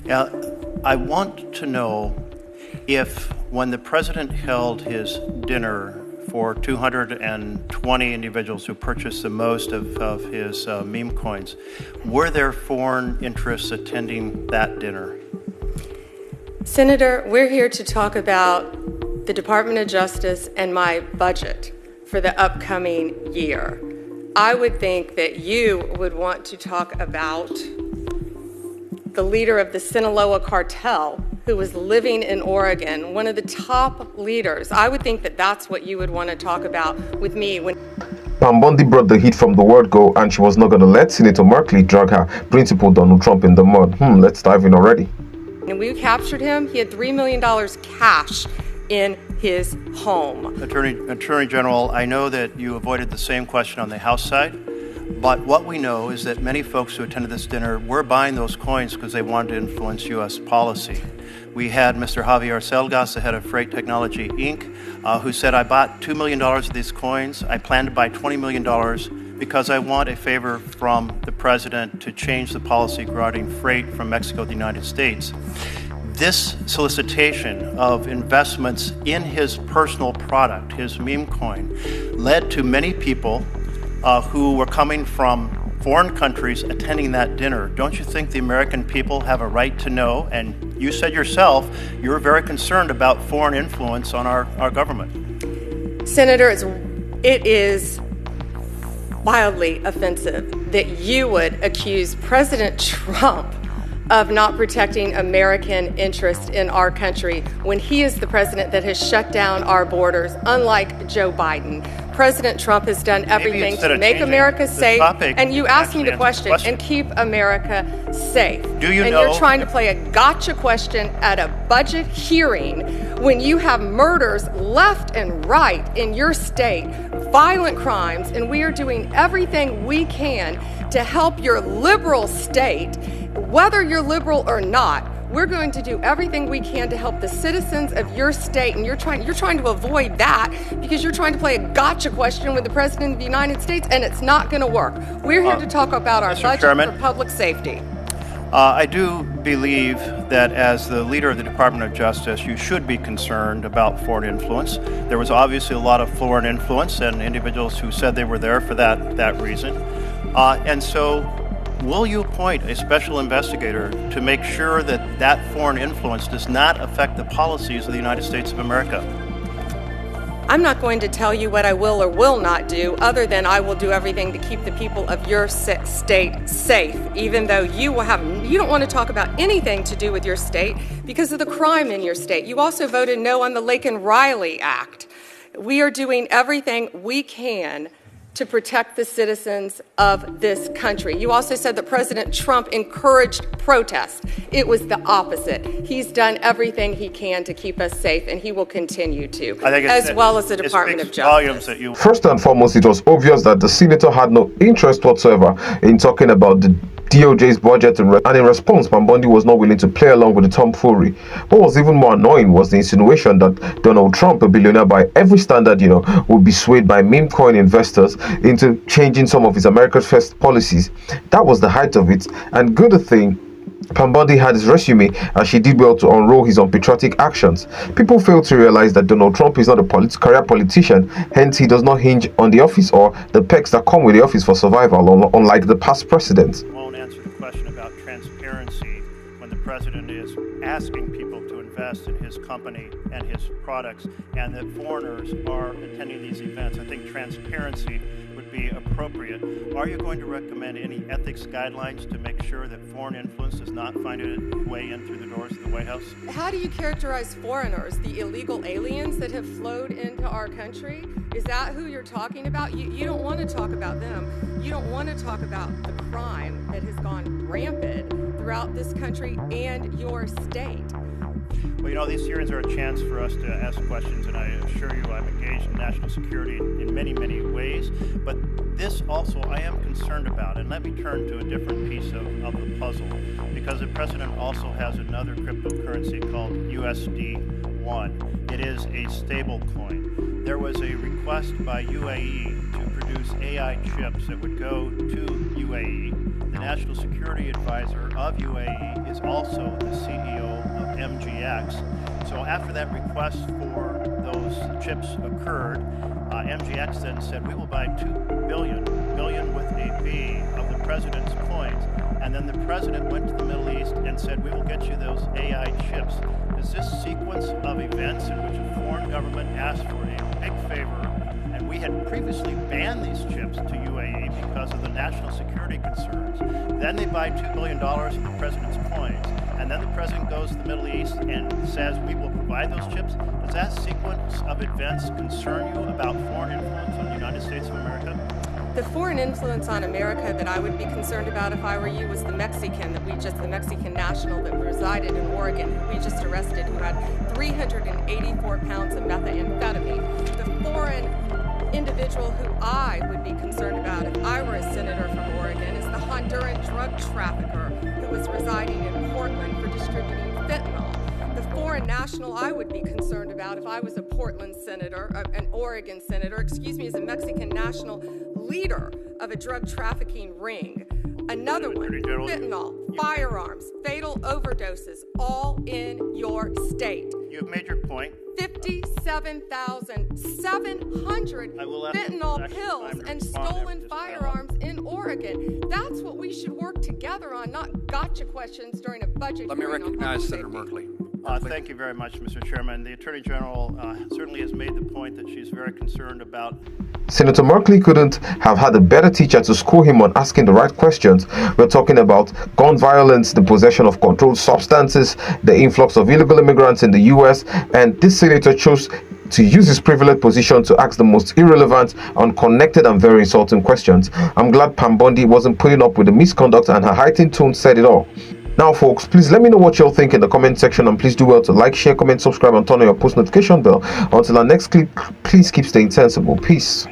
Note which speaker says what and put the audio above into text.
Speaker 1: Now, I want to know if when the president held his dinner for 220 individuals who purchased the most of his meme coins, were there foreign interests attending that dinner?
Speaker 2: Senator, we're here to talk about the Department of Justice and my budget for the upcoming year. I would think that you would want to talk about the leader of the Sinaloa cartel who was living in Oregon, one of the top leaders. I would think that that's what you would want to talk about with me.
Speaker 3: Pam Bondi brought the heat from the word go, and she was not going to let Senator Merkley drag her principal Donald Trump in the mud. Let's dive in already.
Speaker 2: And we captured him. He had $3 million cash in his home.
Speaker 1: Attorney General, I know that you avoided the same question on the House side, but what we know is that many folks who attended this dinner were buying those coins because they wanted to influence U.S. policy. We had Mr. Javier Selgas, the head of Freight Technology, Inc., who said, I bought $2 million of these coins. I plan to buy $20 million because I want a favor from the president to change the policy regarding freight from Mexico to the United States. This solicitation of investments in his personal product, his meme coin, led to many people who were coming from foreign countries attending that dinner. Don't you think the American people have a right to know? And you said yourself you're very concerned about foreign influence on our government.
Speaker 2: Senator, it is wildly offensive that you would accuse President Trump of not protecting American interests in our country when he is the president that has shut down our borders, unlike Joe Biden. President Trump has done everything to make America safe, and you asked me the question, and keep America safe.
Speaker 1: Do you
Speaker 2: and
Speaker 1: know?
Speaker 2: You're trying to play a gotcha question at a budget hearing when you have murders left and right in your state, violent crimes, and we are doing everything we can to help your liberal state. Whether you're liberal or not, we're going to do everything we can to help the citizens of your state, and you're trying to avoid that because you're trying to play a gotcha question with the President of the United States, and it's not going to work. We're here to talk about our budget for public safety.
Speaker 1: I do believe that as the leader of the Department of Justice, you should be concerned about foreign influence. There was obviously a lot of foreign influence and individuals who said they were there for that reason. And so will you appoint a special investigator to make sure that that foreign influence does not affect the policies of the United States of America?
Speaker 2: I'm not going to tell you what I will or will not do, other than I will do everything to keep the people of your state safe, even though you don't want to talk about anything to do with your state because of the crime in your state. You also voted no on the Laken-Riley Act. We are doing everything we can to protect the citizens of this country. You also said that President Trump encouraged protests. It was the opposite. He's done everything he can to keep us safe, and he will continue to, as well as the Department of Justice.
Speaker 3: First and foremost, it was obvious that the senator had no interest whatsoever in talking about the DOJ's budget, and in response, Pam Bondi was not willing to play along with the tomfoolery. What was even more annoying was the insinuation that Donald Trump, a billionaire by every standard, would be swayed by meme coin investors into changing some of his America First policies. That was the height of it, and good thing Pam Bondi had his resume, and she did well to unroll his unpatriotic actions. People fail to realize that Donald Trump is not a career politician, hence he does not hinge on the office or the perks that come with the office for survival, unlike the past presidents.
Speaker 1: Won't answer the question about transparency when the president is asking people to invest in his company and his products, and that foreigners are attending these events. I think transparency would be appropriate. Are you going to recommend any ethics guidelines to make sure that foreign influence does not find its way in through the doors of the White House?
Speaker 2: How do you characterize foreigners, the illegal aliens that have flowed into our country? Is that who you're talking about? You don't want to talk about them. You don't want to talk about the crime that has gone rampant throughout this country and your state.
Speaker 1: Well, these hearings are a chance for us to ask questions, and I assure you I'm engaged in national security in many, many ways. But this also I am concerned about, and let me turn to a different piece of the puzzle, because the president also has another cryptocurrency called USD1. It is a stable coin. There was a request by UAE to produce AI chips that would go to UAE the National Security Advisor of UAE is also the CEO of MGX. So after that request for those chips occurred, MGX then said, we will buy 2 billion with a B, of the president's coins. And then the president went to the Middle East and said, we will get you those AI chips. Is this sequence of events in which a foreign government asked for a big favor, and we had previously banned these chips to UAE because of the national security concerns. Then they buy $2 billion of the president's coins, and then the president goes to the Middle East and says, we will provide those chips. Does that sequence of events concern you about foreign influence on the United States of America?
Speaker 2: The foreign influence on America that I would be concerned about if I were you was the Mexican national that resided in Oregon, who we just arrested, who had 384 pounds of methamphetamine. The foreign individual who I would be concerned about if I were a senator from Oregon is the Honduran drug trafficker who was residing in Portland for distributing fentanyl. The foreign national I would be concerned about if I was a Portland senator, an Oregon senator, is a Mexican national leader of a drug trafficking ring. Another one, fentanyl, firearms, fatal overdoses, all in your state.
Speaker 1: You have made your point.
Speaker 2: 57,700 fentanyl pills and stolen firearms in Oregon. That's what we should work together on, not gotcha questions during a budget.
Speaker 4: Let me recognize Senator Merkley.
Speaker 1: Thank you very much, Mr. Chairman. The Attorney General certainly has made the point that she's very concerned about.
Speaker 3: Senator Merkley couldn't have had a better teacher to school him on asking the right questions. We're talking about gun violence, the possession of controlled substances, the influx of illegal immigrants in the U.S., and this senator chose to use his privileged position to ask the most irrelevant, unconnected, and very insulting questions. I'm glad Pam Bondi wasn't putting up with the misconduct, and her heightened tone said it all. Now, folks, please let me know what you'll think in the comment section, and please do well to like, share, comment, subscribe, and turn on your post notification bell. Until our next clip, please keep staying sensible. Peace.